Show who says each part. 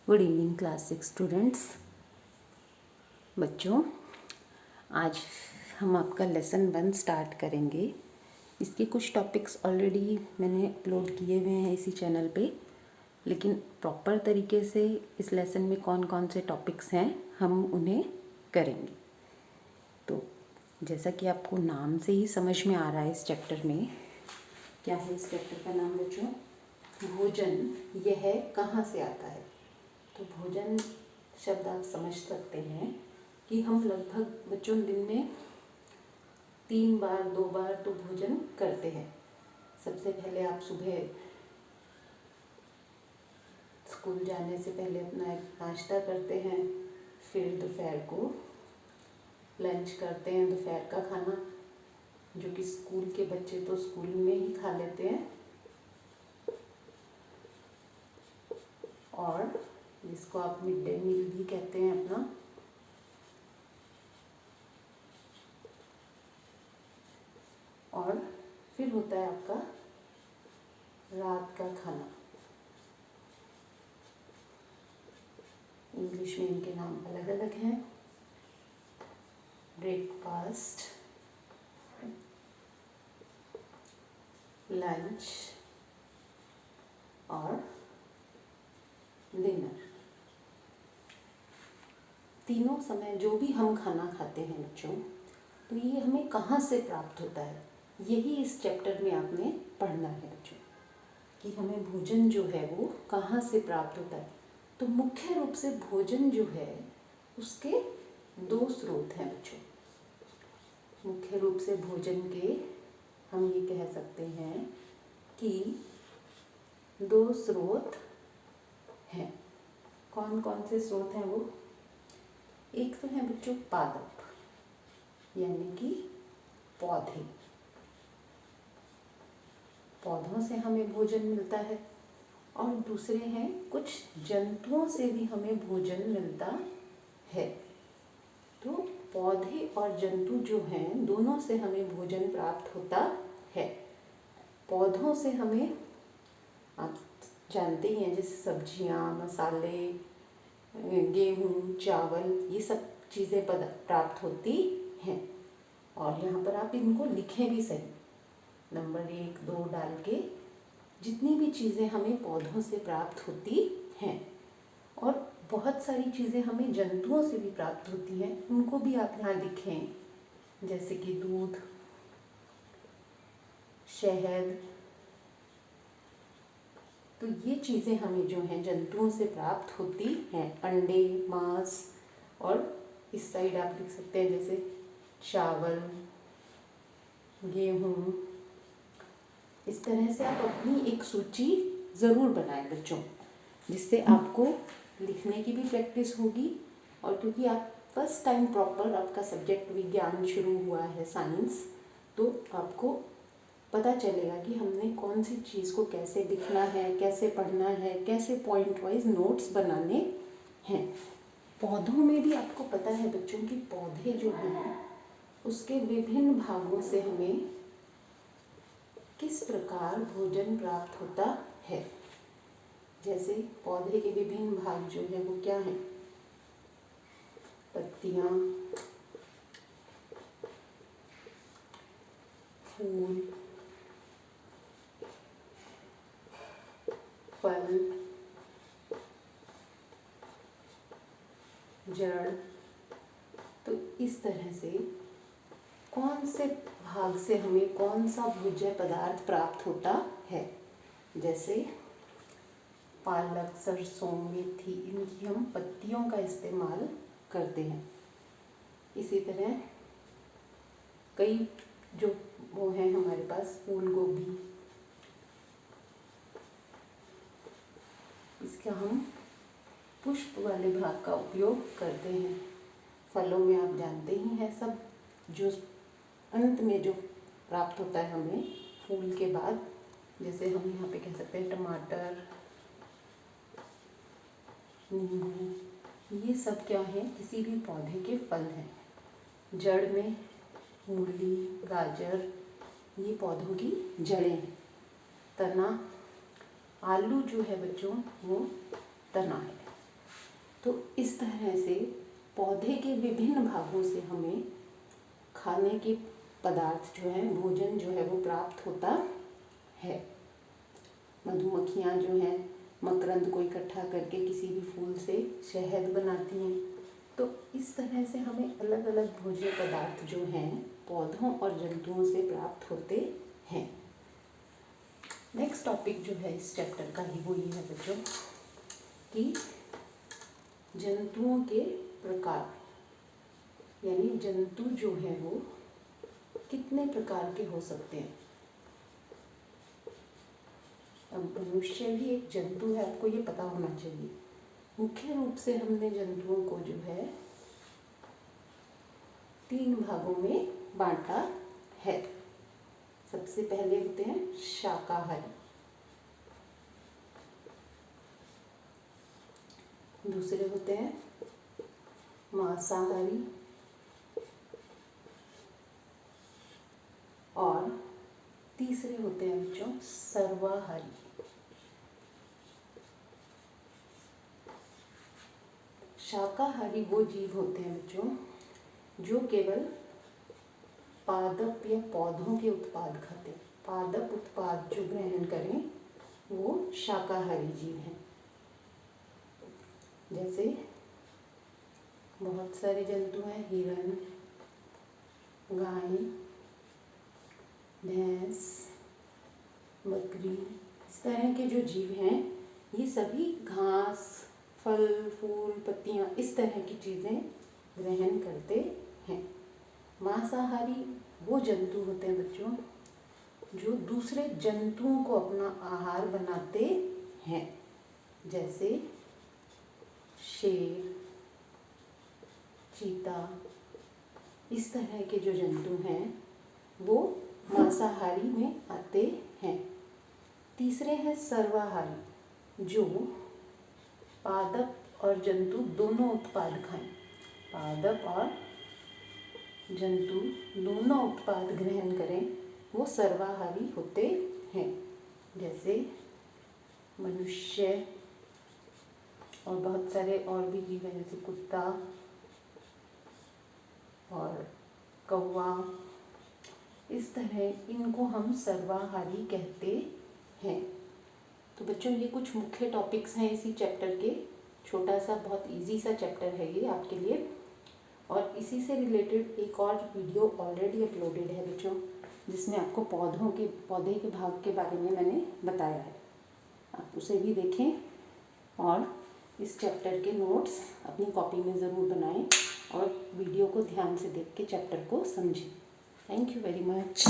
Speaker 1: Good evening class 6 students. बच्चों, आज हम आपका लेसन 1 स्टार्ट करेंगे। इसके कुछ टॉपिक्स ऑलरेडी मैंने अपलोड किए हुए हैं इसी चैनल पे, लेकिन प्रॉपर तरीके से इस लेसन में कौन कौन से टॉपिक्स हैं हम उन्हें करेंगे। तो जैसा कि आपको नाम से ही समझ में आ रहा है, इस चैप्टर में क्या है। इस चैप्टर का नाम बच्चों भोजन यह कहाँ से आता है। तो भोजन शब्द आप समझ सकते हैं कि हम लगभग बच्चों दिन में 3 बार 2 बार तो भोजन करते हैं। सबसे पहले आप सुबह स्कूल जाने से पहले अपना नाश्ता करते हैं, फिर दोपहर को लंच करते हैं, दोपहर का खाना जो कि स्कूल के बच्चे तो स्कूल में ही खा लेते हैं, और जिसको आप मिड डे मील भी कहते हैं अपना। और फिर होता है आपका रात का खाना। इंग्लिश में इनके नाम अलग अलग हैं। ब्रेकफास्ट, लंच और डिनर। तीनों समय जो भी हम खाना खाते हैं बच्चों, तो ये हमें कहाँ से प्राप्त होता है, यही इस चैप्टर में आपने पढ़ना है बच्चों, कि हमें भोजन जो है वो कहाँ से प्राप्त होता है। तो मुख्य रूप से भोजन जो है उसके 2 स्रोत हैं बच्चों। मुख्य रूप से भोजन के हम ये कह सकते हैं कि 2 स्रोत हैं। कौन कौन से स्रोत हैं वो? एक तो है बच्चों पादप, यानी कि पौधे। पौधों से हमें भोजन मिलता है। और दूसरे हैं कुछ जंतुओं से भी हमें भोजन मिलता है। तो पौधे और जंतु जो हैं दोनों से हमें भोजन प्राप्त होता है। पौधों से हमें आप जानते ही हैं, जैसे सब्जियां, मसाले, गेहूँ, चावल, ये सब चीज़ें प्राप्त होती हैं। और यहाँ पर आप इनको लिखें भी सही, नंबर 1 2 डाल के। जितनी भी चीज़ें हमें पौधों से प्राप्त होती हैं, और बहुत सारी चीज़ें हमें जंतुओं से भी प्राप्त होती हैं, उनको भी आप यहाँ लिखें। जैसे कि दूध, शहद। तो ये चीज़ें हमें जो हैं जंतुओं से प्राप्त होती हैं। अंडे, मांस, और इस साइड आप लिख सकते हैं जैसे चावल, गेहूँ। इस तरह से आप अपनी एक सूची ज़रूर बनाएं बच्चों, जिससे आपको लिखने की भी प्रैक्टिस होगी। और क्योंकि आप फर्स्ट टाइम प्रॉपर आपका सब्जेक्ट विज्ञान शुरू हुआ है, साइंस, तो आपको पता चलेगा कि हमने कौन सी चीज़ को कैसे लिखना है, कैसे पढ़ना है, कैसे पॉइंट वाइज नोट्स बनाने हैं। पौधों में भी आपको पता है बच्चों कि पौधे जो हैं उसके विभिन्न भागों से हमें किस प्रकार भोजन प्राप्त होता है। जैसे पौधे के विभिन्न भाग जो है वो क्या हैं? पत्तियां, फूल, फल, जड़। तो इस तरह से कौन से भाग से हमें कौन सा भोज्य पदार्थ प्राप्त होता है। जैसे पालक, सरसों, मेथी, इनकी हम पत्तियों का इस्तेमाल करते हैं। इसी तरह कई जो वो हैं हमारे पास, फूल गोभी, इसका हम पुष्प वाले भाग का उपयोग करते हैं। फलों में आप जानते ही हैं सब, जो अंत में जो प्राप्त होता है हमें फूल के बाद, जैसे हम यहाँ पे कह सकते हैं टमाटर, नींबू, ये सब क्या है? किसी भी पौधे के फल हैं। जड़ में मूली, गाजर, ये पौधों की जड़ें हैं। तना, आलू जो है बच्चों वो तना है। तो इस तरह से पौधे के विभिन्न भागों से हमें खाने के पदार्थ जो है, भोजन जो है वो प्राप्त होता है। मधुमक्खियाँ जो हैं मकरंद को इकट्ठा करके किसी भी फूल से शहद बनाती हैं। तो इस तरह से हमें अलग अलग भोज्य पदार्थ जो हैं पौधों और जंतुओं से प्राप्त होते हैं। नेक्स्ट टॉपिक जो है इस चैप्टर का ही वो ये है बच्चों कि जंतुओं के प्रकार, यानी जंतु जो है वो कितने प्रकार के हो सकते हैं। अब मनुष्य भी एक जंतु है, आपको ये पता होना चाहिए। मुख्य रूप से हमने जंतुओं को जो है 3 भागों में बांटा है। सबसे पहले होते हैं शाकाहारी, दूसरे होते हैं मांसाहारी और तीसरे होते हैं बच्चों सर्वाहारी। शाकाहारी वो जीव होते हैं बच्चों जो केवल पादप या पौधों के उत्पाद खाते हैं। पादप उत्पाद जो ग्रहण करें वो शाकाहारी जीव हैं। जैसे बहुत सारे जंतु हैं, हिरण, गाय, भैंस, बकरी, इस तरह के जो जीव हैं ये सभी घास, फल, फूल, पत्तियां, इस तरह की चीज़ें ग्रहण करते हैं। मांसाहारी वो जंतु होते हैं बच्चों जो दूसरे जंतुओं को अपना आहार बनाते हैं। जैसे शेर, चीता, इस तरह के जो जंतु हैं वो मांसाहारी में आते हैं। तीसरे हैं सर्वाहारी जो पादप और जंतु दोनों उत्पाद खाएं। पादप और जंतु दोनों उत्पाद ग्रहण करें वो सर्वाहारी होते हैं। जैसे मनुष्य और बहुत सारे और भी जीव हैं, जैसे कुत्ता और कौवा, इस तरह इनको हम सर्वाहारी कहते हैं। तो बच्चों ये कुछ मुख्य टॉपिक्स हैं इसी चैप्टर के। छोटा सा बहुत इजी सा चैप्टर है ये आपके लिए। और इसी से रिलेटेड एक और वीडियो ऑलरेडी अपलोडेड है बच्चों, जिसमें आपको पौधे के भाग के बारे में मैंने बताया है। आप उसे भी देखें और इस चैप्टर के नोट्स अपनी कॉपी में ज़रूर बनाएं और वीडियो को ध्यान से देख के चैप्टर को समझें। Thank you very much.